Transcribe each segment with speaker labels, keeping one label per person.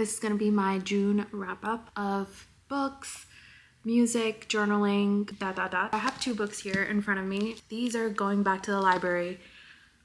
Speaker 1: This is going to be my June wrap-up of books, music, journaling, I have 2 books here in front of me. These are going back to the library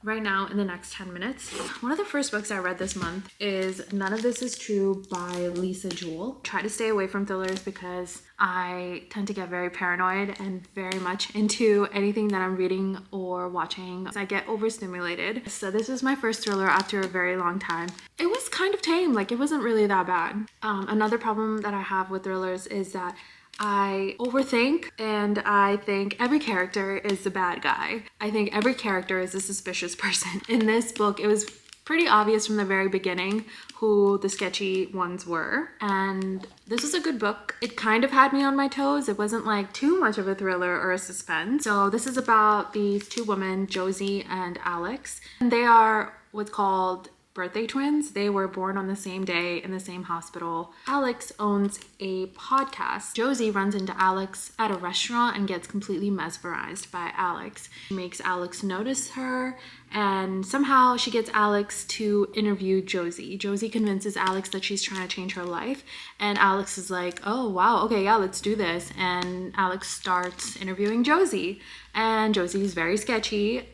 Speaker 1: right now in the next 10 minutes. One of the first books I read this month is None of This Is True by Jewell. Try to stay away from thrillers because I tend to get very paranoid and very much into anything that I'm reading or watching. I get overstimulated. So this was my first thriller after a very long time. It was kind of tame, like it wasn't really that bad. Another problem that I have with thrillers is that I overthink and I think every character is the bad guy. I think every character is a suspicious person. In this book, it was pretty obvious from the very beginning who the sketchy ones were. And this was a good book. It kind of had me on my toes. It wasn't like too much of a thriller or a suspense. So this is about these 2 women, Josie and Alex. And they are what's called birthday twins. They were born on the same day in the same hospital. Alex owns a podcast. Josie runs into Alex at a restaurant and gets completely mesmerized by Alex. She makes Alex notice her, and somehow she gets Alex to interview Josie. Josie convinces Alex that she's trying to change her life, and Alex is like, oh wow, okay, yeah, let's do this. And Alex starts interviewing Josie. And Josie's very sketchy.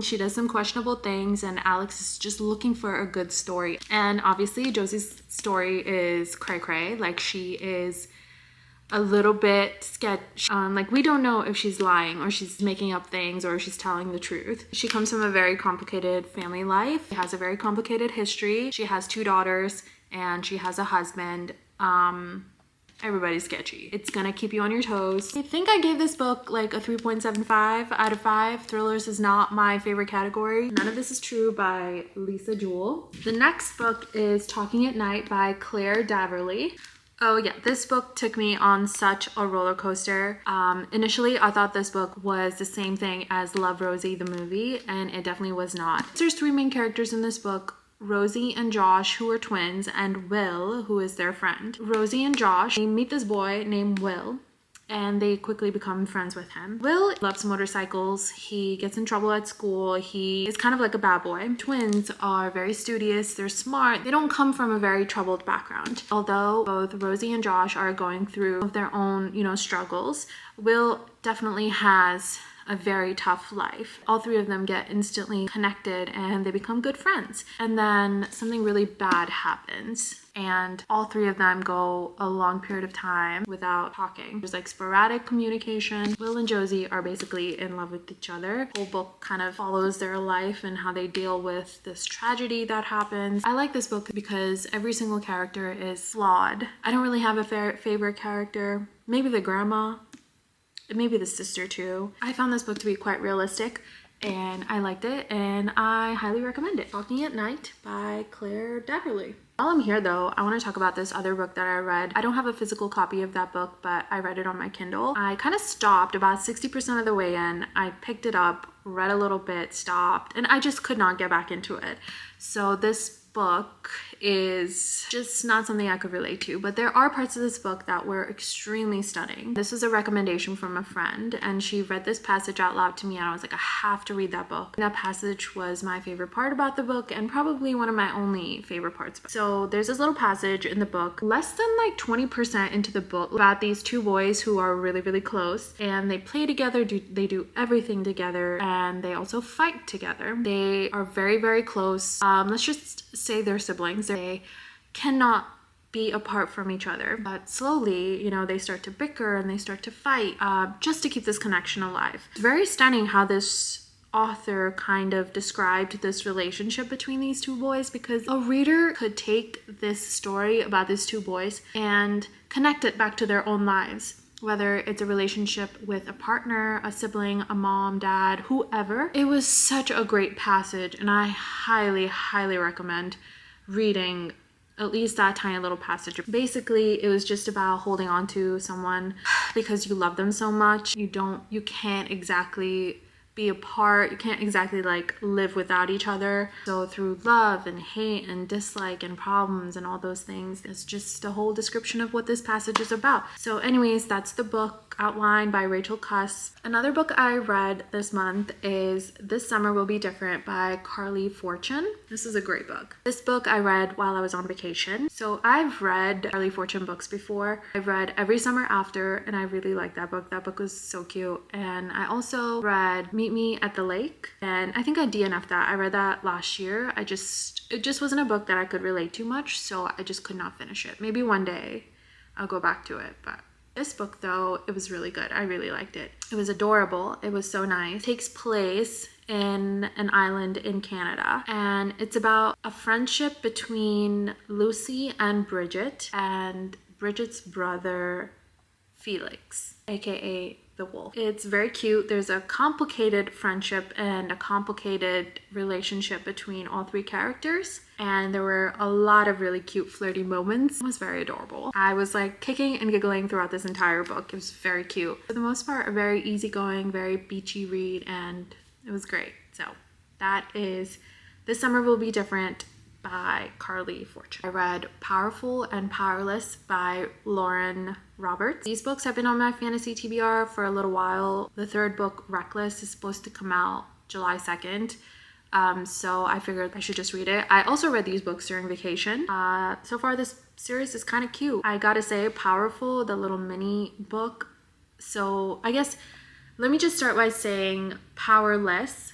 Speaker 1: She does some questionable things, and Alex is just looking for a good story. And obviously Josie's story is cray-cray. Like, she is a little bit sketch. Like, we don't know if she's lying or she's making up things or she's telling the truth. She comes from a very complicated family life. She has a very complicated history. She has 2 daughters and she has a husband. Everybody's sketchy. It's gonna keep you on your toes. I think I gave this book like a 3.75 out of 5. Thrillers is not my favorite category. None of This Is True by Jewell. The next book is Talking at Night by Daverly. Oh yeah, this book took me on such a roller coaster. Initially, I thought this book was the same thing as Love, Rosie, the movie, and it definitely was not. There's 3 main characters in this book: Rosie and Josh, who are twins, and Will, who is their friend. Rosie and Josh, they meet this boy named Will, and they quickly become friends with him. Will loves motorcycles. He gets in trouble at school. He is kind of like a bad boy. Twins are very studious. They're smart. They don't come from a very troubled background. Although both Rosie and Josh are going through their own, struggles, Will definitely has a very tough life. All 3 of them get instantly connected and they become good friends. And then something really bad happens and all 3 of them go a long period of time without talking. There's like sporadic communication. Will and Josie are basically in love with each other. The whole book kind of follows their life and how they deal with this tragedy that happens. I like this book because every single character is flawed. I don't really have a favorite character. Maybe the grandma. Maybe the sister too. I found this book to be quite realistic and I liked it and I highly recommend it. Talking at Night by Daverly. While I'm here though, I want to talk about this other book that I read. I don't have a physical copy of that book, but I read it on my Kindle. I kind of stopped about 60% of the way in. I picked it up, read a little bit, stopped, and I just could not get back into it. So this book is just not something I could relate to, but there are parts of this book that were extremely stunning. This was a recommendation from a friend and she read this passage out loud to me and I was like, I have to read that book. That passage was my favorite part about the book and probably one of my only favorite parts. So there's this little passage in the book, less than like 20% into the book, about these 2 boys who are really, really close and they play together, they do everything together, and they also fight together. They are very, very close. Let's just say they're siblings. They cannot be apart from each other, but slowly, they start to bicker and they start to fight just to keep this connection alive. It's very stunning how this author kind of described this relationship between these 2 boys, because a reader could take this story about these 2 boys and connect it back to their own lives. Whether it's a relationship with a partner, a sibling, a mom, dad, whoever. It was such a great passage and I highly, highly recommend reading at least that tiny little passage. Basically, it was just about holding on to someone because you love them so much. You can't exactly be apart. You can't exactly like live without each other. So through love and hate and dislike and problems and all those things, it's just a whole description of what this passage is about. So anyways, that's the book outlined by Rachel Cusk. Another book I read this month is This Summer Will Be Different by Carley Fortune. This is a great book. This book I read while I was on vacation. So I've read Carley Fortune books before. I've read Every Summer After, and I really liked that book. That book was so cute. And I also read Meet Me at the Lake, and I think I DNF'd that. I read that last year. It just wasn't a book that I could relate to much, so I just could not finish it. Maybe one day I'll go back to it, but this book though, it was really good. I really liked it. It was adorable. It was so nice. It takes place in an island in Canada, and it's about a friendship between Lucy and Bridget and Bridget's brother Felix, aka the wolf. It's very cute. There's a complicated friendship and a complicated relationship between all three characters, and there were a lot of really cute flirty moments. It was very adorable. I was like kicking and giggling throughout this entire book. It was very cute. For the most part, a very easygoing, very beachy read, and it was great. So that is This Summer Will Be Different by Carley Fortune. I read Powerful and Powerless by Lauren Roberts. These books have been on my fantasy TBR for a little while. The third book, Reckless, is supposed to come out July 2nd. So I figured I should just read it. I also read these books during vacation. So far this series is kind of cute. I gotta say, Powerful, the little mini book. So I guess let me just start by saying Powerless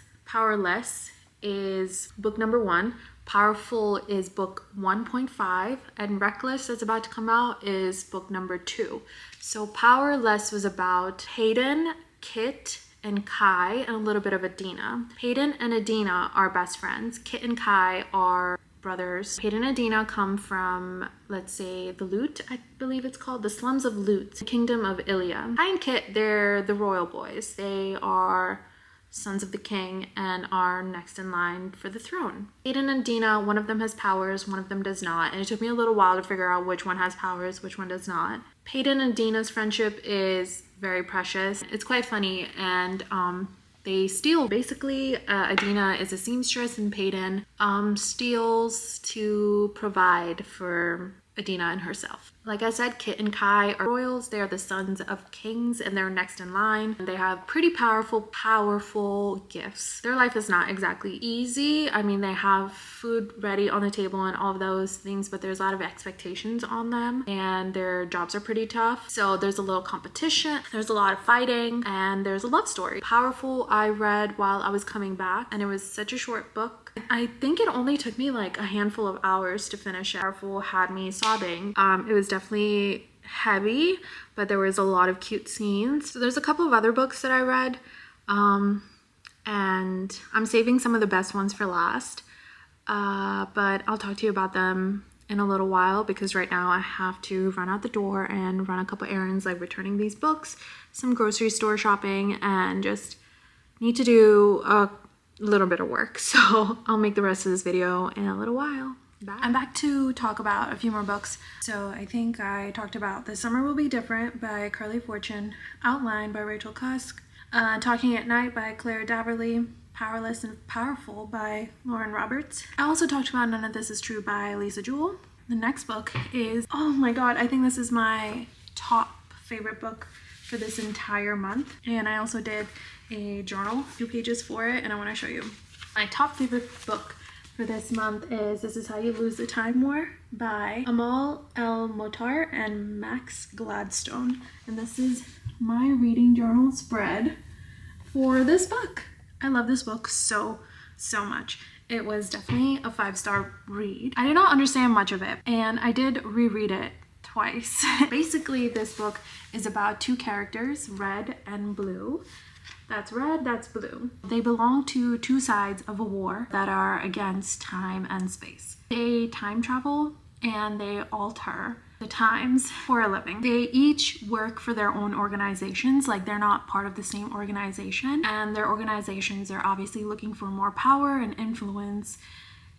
Speaker 1: is book number 1. Powerful is book 1.5, and Reckless, that's about to come out, is book number 2. So Powerless was about Hayden, Kit, and Kai, and a little bit of Adina. Hayden and Adina are best friends. Kit and Kai are brothers. Hayden and Adina come from, let's say, the Loot, I believe it's called, the slums of Loot, the kingdom of Ilia. Kai and Kit, they're the royal boys. They are sons of the king and are next in line for the throne. Hayden and Dina, one of them has powers, one of them does not, and it took me a little while to figure out which one has powers, which one does not. Hayden and Dina's friendship is very precious. It's quite funny, and they steal. Basically, Adina is a seamstress, and Hayden steals to provide for Adina and herself. Like I said, Kit and Kai are royals. They are the sons of kings, and they're next in line. They have pretty powerful gifts. Their life is not exactly easy. I mean, they have food ready on the table and all of those things, but there's a lot of expectations on them, and their jobs are pretty tough. So there's a little competition, there's a lot of fighting, and there's a love story. Powerful, I read while I was coming back, and it was such a short book. I think it only took me like a handful of hours to finish it. Powerful had me sobbing. It was definitely heavy, but there was a lot of cute scenes. So there's a couple of other books that I read, and I'm saving some of the best ones for last, but I'll talk to you about them in a little while, because right now I have to run out the door and run a couple errands, like returning these books, some grocery store shopping, and just need to do a little bit of work. So I'll make the rest of this video in a little while. Bye. I'm back to talk about a few more books. So I think I talked about This Summer Will Be Different by Carley Fortune, Outline by Rachel Cusk, Talking at Night by Claire Daverly, Powerless and Powerful by Lauren Roberts. I also talked about None of This Is True by Lisa Jewell. The next book is, oh my god, I think this is my top favorite book for this entire month. And I also did a journal, 2 pages for it, and I want to show you. My top favorite book for this month is This Is How You Lose the Time War by Amal El Motar and Max Gladstone. And this is my reading journal spread for this book. I love this book so much. It was definitely a 5-star read. I did not understand much of it, and I did reread it twice. Basically, this book is about 2 characters, Red and Blue. That's red, that's blue. They belong to 2 sides of a war that are against time and space. They time travel and they alter the times for a living. They each work for their own organizations, like they're not part of the same organization, and their organizations are obviously looking for more power and influence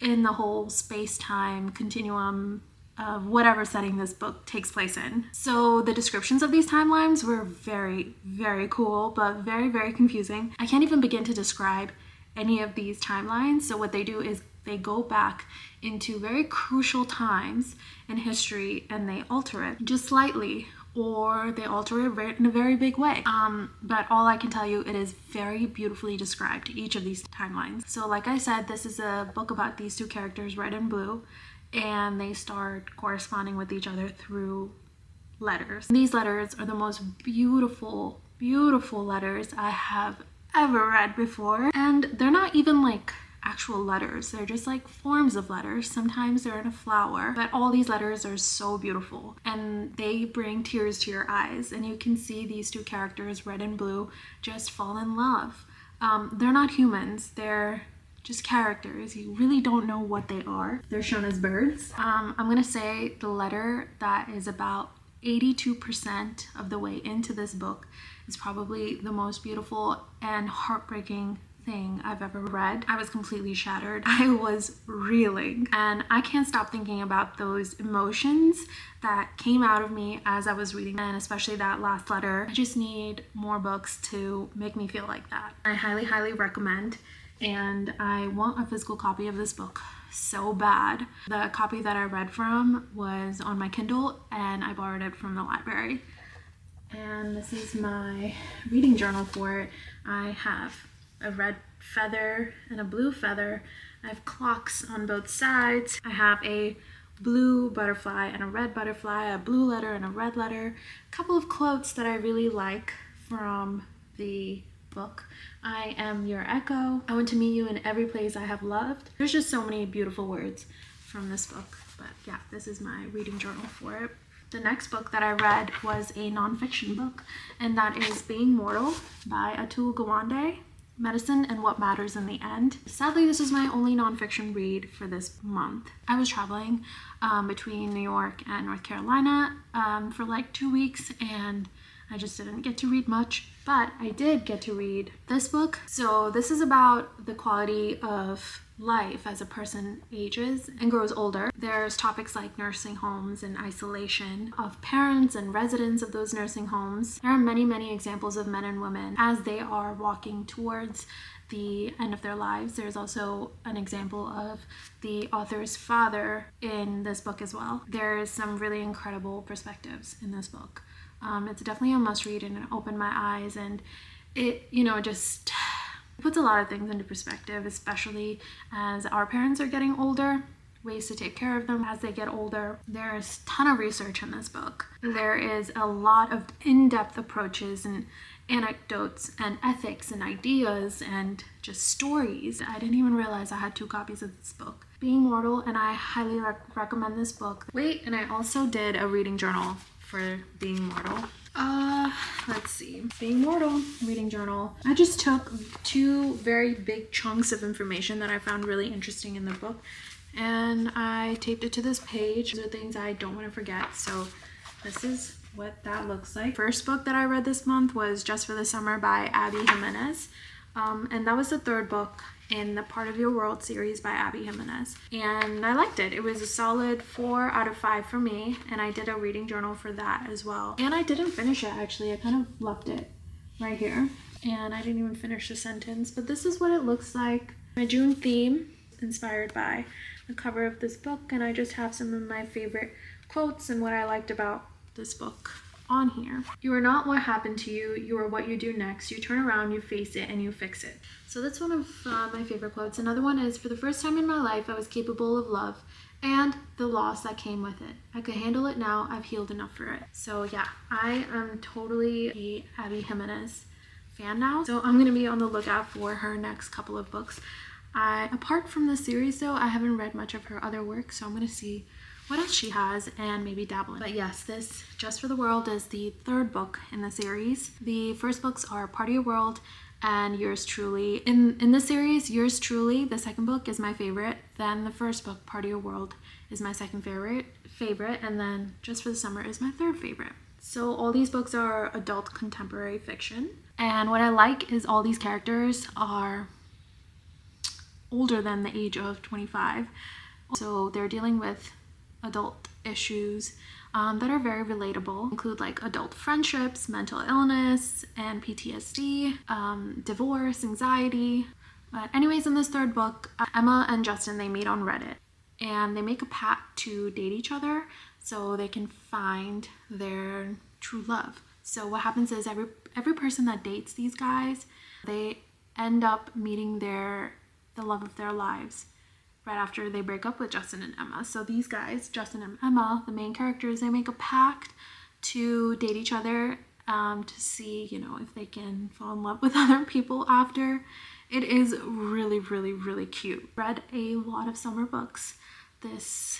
Speaker 1: in the whole space-time continuum of whatever setting this book takes place in. So the descriptions of these timelines were very, very cool, but very, very confusing. I can't even begin to describe any of these timelines. So what they do is they go back into very crucial times in history and they alter it just slightly, or they alter it in a very big way. But all I can tell you, it is very beautifully described, each of these timelines. So like I said, this is a book about these two characters, Red and Blue, and they start corresponding with each other through letters. These letters are the most beautiful, beautiful letters I have ever read before. And they're not even like actual letters, they're just like forms of letters. Sometimes they're in a flower, but all these letters are so beautiful and they bring tears to your eyes, and you can see these two characters, Red and Blue, just fall in love. They're not humans, they're just characters. You really don't know what they are. They're shown as birds. I'm gonna say the letter that is about 82% of the way into this book is probably the most beautiful and heartbreaking thing I've ever read. I was completely shattered. I was reeling, and I can't stop thinking about those emotions that came out of me as I was reading, and especially that last letter. I just need more books to make me feel like that. I highly, highly recommend, and I want a physical copy of this book so bad. The copy that I read from was on my Kindle, and I borrowed it from the library. And this is my reading journal for it. I have a red feather and a blue feather. I have clocks on both sides. I have a blue butterfly and a red butterfly, a blue letter and a red letter. A couple of quotes that I really like from the book. I am your echo. I want to meet you in every place I have loved. There's just so many beautiful words from this book. But yeah, this is my reading journal for it. The next book that I read was a nonfiction book, and that is Being Mortal by Atul Gawande. Medicine and What Matters in the End. Sadly, this is my only nonfiction read for this month. I was traveling between New York and North Carolina for like 2 weeks, and I just didn't get to read much, but I did get to read this book. So this is about the quality of life as a person ages and grows older. There's topics like nursing homes and isolation of parents and residents of those nursing homes. There are many, many examples of men and women as they are walking towards the end of their lives. There's also an example of the author's father in this book as well. There's some really incredible perspectives in this book. It's definitely a must read, and it opened my eyes, and it, just puts a lot of things into perspective, especially as our parents are getting older, ways to take care of them as they get older. There's a ton of research in this book. There is a lot of in-depth approaches and anecdotes and ethics and ideas and just stories. I didn't even realize I had 2 copies of this book. Being Mortal, and I highly recommend this book. Wait, and I also did a reading journal for Being Mortal. Let's see. Being Mortal, reading journal. I just took 2 very big chunks of information that I found really interesting in the book, and I taped it to this page. These are things I don't want to forget, so this is what that looks like. First book that I read this month was Just for the Summer by Abby Jimenez, and that was the 3rd book in the Part of Your World series by Abby Jimenez, and I liked it. It was a solid 4 out of 5 for me, and I did a reading journal for that as well. And I didn't finish it, actually. I kind of left it right here, and I didn't even finish the sentence, but this is what it looks like. My June theme, inspired by the cover of this book, and I just have some of my favorite quotes and what I liked about this book on here. You are not what happened to you, you are what you do next. You turn around, you face it, and you fix it. So that's one of my favorite quotes. Another one is, for the first time in my life, I was capable of love and the loss that came with it. I could handle it now, I've healed enough for it. So yeah, I am totally a Abby Jimenez fan now. So I'm gonna be on the lookout for her next couple of books. Apart from this series though, I haven't read much of her other work, so I'm gonna see what else she has and maybe dabble in. But yes, this Just for the World is the 3rd book in the series. The first books are Part of Your World and Yours Truly. In the series, Yours Truly, the 2nd book, is my favorite. Then the first book, Part of Your World, is my 2nd favorite, and then Just for the Summer is my 3rd favorite. So all these books are adult contemporary fiction, and what I like is all these characters are older than the age of 25. So they're dealing with adult issues that are very relatable. Include like adult friendships, mental illness, and PTSD, divorce, anxiety. But anyways, in this third book, Emma and Justin, they meet on Reddit and they make a pact to date each other so they can find their true love. So what happens is every person that dates these guys, they end up meeting the love of their lives right after they break up with Justin and Emma. So these guys, Justin and Emma, the main characters, they make a pact to date each other to see, you know, if they can fall in love with other people after. It is really, really, really cute. Read a lot of summer books this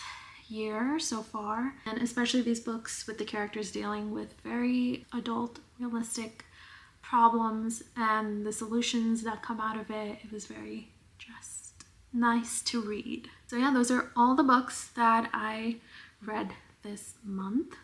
Speaker 1: year so far, and especially these books with the characters dealing with very adult, realistic problems and the solutions that come out of it. It was very just nice to read. So yeah, those are all the books that I read this month.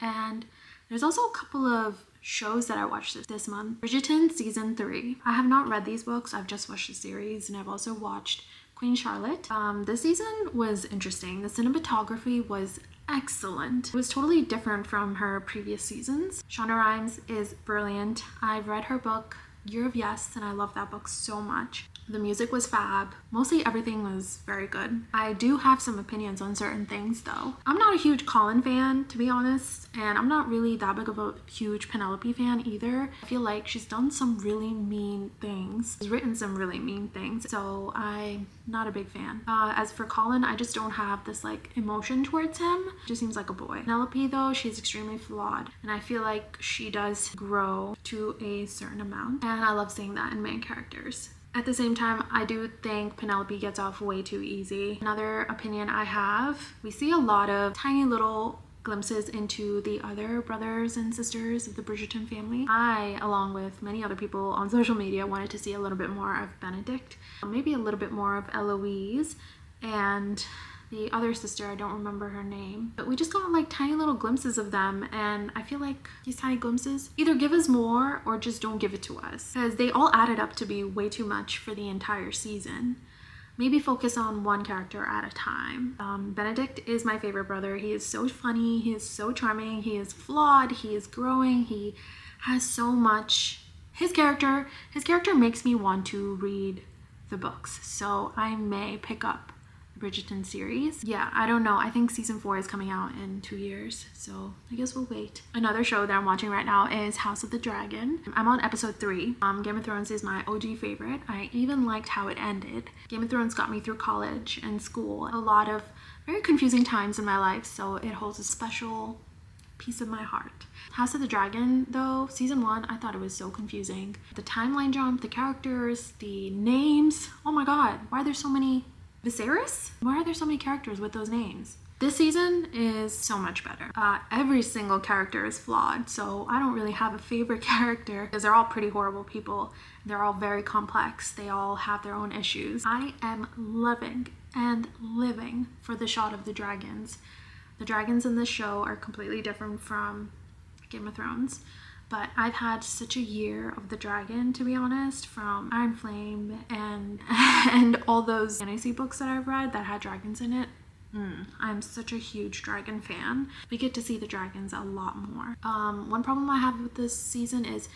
Speaker 1: And there's also a couple of shows that I watched this month. Bridgerton season 3. I have not read these books. I've just watched the series, and I've also watched Queen Charlotte. This season was interesting. The cinematography was excellent. It was totally different from her previous seasons. Shonda Rhimes is brilliant. I've read her book Year of Yes, and I love that book so much. The music was fab. Mostly everything was very good. I do have some opinions on certain things though. I'm not a huge Colin fan, to be honest, and I'm not really that big of a huge Penelope fan either. I feel like she's done some really mean things. She's written some really mean things, so I'm not a big fan. As for Colin, I just don't have this like emotion towards him. He just seems like a boy. Penelope though, she's extremely flawed, and I feel like she does grow to a certain amount, and I love seeing that in main characters. At the same time, I do think Penelope gets off way too easy. Another opinion I have, we see a lot of tiny little glimpses into the other brothers and sisters of the Bridgerton family. I, along with many other people on social media, wanted to see a little bit more of Benedict, maybe a little bit more of Eloise, and the other sister, I don't remember her name, but we just got like tiny little glimpses of them, and I feel like these tiny glimpses either give us more or just don't give it to us, because they all added up to be way too much for the entire season. Maybe focus on one character at a time. Benedict is my favorite brother. He is so funny, he is so charming, he is flawed, he is growing, he has so much. His character makes me want to read the books, so I may pick up Bridgerton series. Yeah, I don't know. I think season 4 is coming out in 2 years, so I guess we'll wait. Another show that I'm watching right now is House of the Dragon. I'm on episode 3. Game of Thrones is my OG favorite. I even liked how it ended. Game of Thrones got me through college and school. A lot of very confusing times in my life, so it holds a special piece of my heart. House of the Dragon though, season 1, I thought it was so confusing. The timeline jump, the characters, the names. Oh my god, why are there so many? Viserys? Why are there so many characters with those names? This season is so much better. Every single character is flawed, so I don't really have a favorite character because they're all pretty horrible people. They're all very complex. They all have their own issues. I am loving and living for the shot of the dragons. The dragons in this show are completely different from Game of Thrones. But I've had such a year of the dragon, to be honest, from Iron Flame and all those fantasy books that I've read that had dragons in it. I'm such a huge dragon fan. We get to see the dragons a lot more. One problem I have with this season is,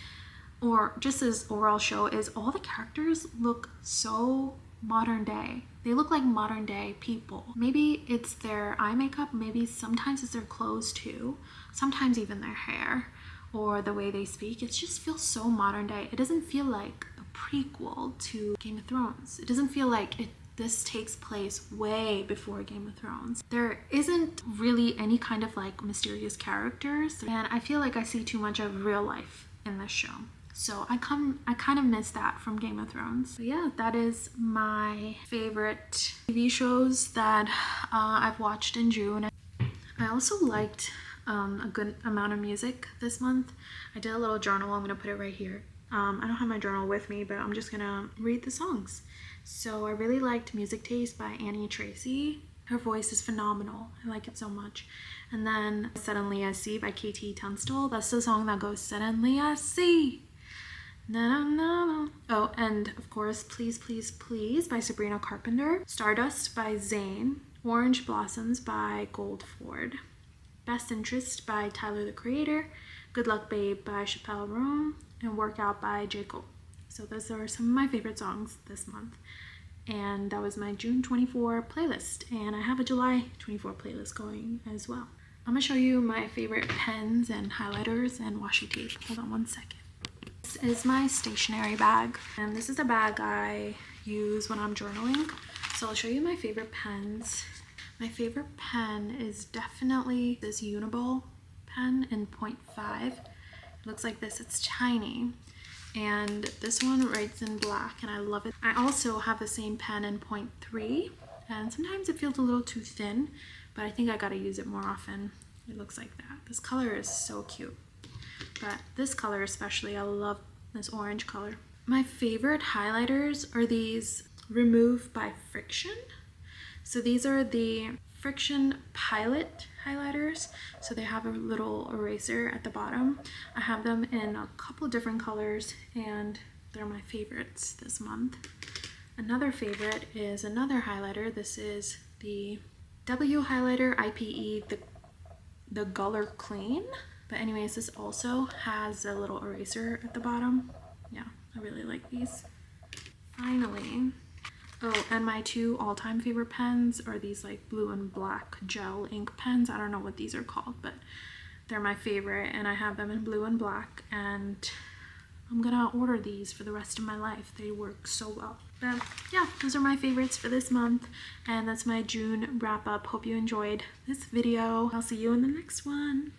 Speaker 1: or just this overall show, is all the characters look so modern day. They look like modern day people. Maybe it's their eye makeup, maybe sometimes it's their clothes too, sometimes even their hair, or the way they speak. It just feels so modern day. It doesn't feel like a prequel to Game of Thrones. It doesn't feel like this takes place way before Game of Thrones. There isn't really any kind of like mysterious characters, and I feel like I see too much of real life in this show. So I kind of miss that from Game of Thrones. But yeah, that is my favorite TV shows that I've watched in June. I also liked a good amount of music this month. I did a little journal. I'm gonna put it right here. I don't have my journal with me, but I'm just gonna read the songs. So I really liked Music Taste by Annie Tracy. Her voice is phenomenal. I like it so much. And then Suddenly I See by KT Tunstall. That's the song that goes Suddenly I See. Na, na, na. Oh, and of course Please Please Please by Sabrina Carpenter. Stardust by Zayn. Orange Blossoms by Goldford. Best Interest by Tyler the Creator. Good Luck Babe by Chappelle Roan. And Workout by J. Cole. So those are some of my favorite songs this month. And that was my June 24 playlist. And I have a July 24 playlist going as well. I'm going to show you my favorite pens and highlighters and washi tape. Hold on one second. This is my stationery bag. And this is a bag I use when I'm journaling. So I'll show you my favorite pens. My favorite pen is definitely this Uniball pen in 0.5. It looks like this. It's tiny. And this one writes in black and I love it. I also have the same pen in 0.3 and sometimes it feels a little too thin, but I think I gotta use it more often. It looks like that. This color is so cute. But this color especially, I love this orange color. My favorite highlighters are these Remove by Friction. So these are the Friction Pilot highlighters. So they have a little eraser at the bottom. I have them in a couple different colors and they're my favorites this month. Another favorite is another highlighter. This is the W highlighter IPE, the Color Clean. But anyways, this also has a little eraser at the bottom. Yeah, I really like these. Finally, oh, and my two all-time favorite pens are these like blue and black gel ink pens. I don't know what these are called, but they're my favorite and I have them in blue and black and I'm gonna order these for the rest of my life. They work so well. But yeah, those are my favorites for this month and that's my June wrap up. Hope you enjoyed this video. I'll see you in the next one.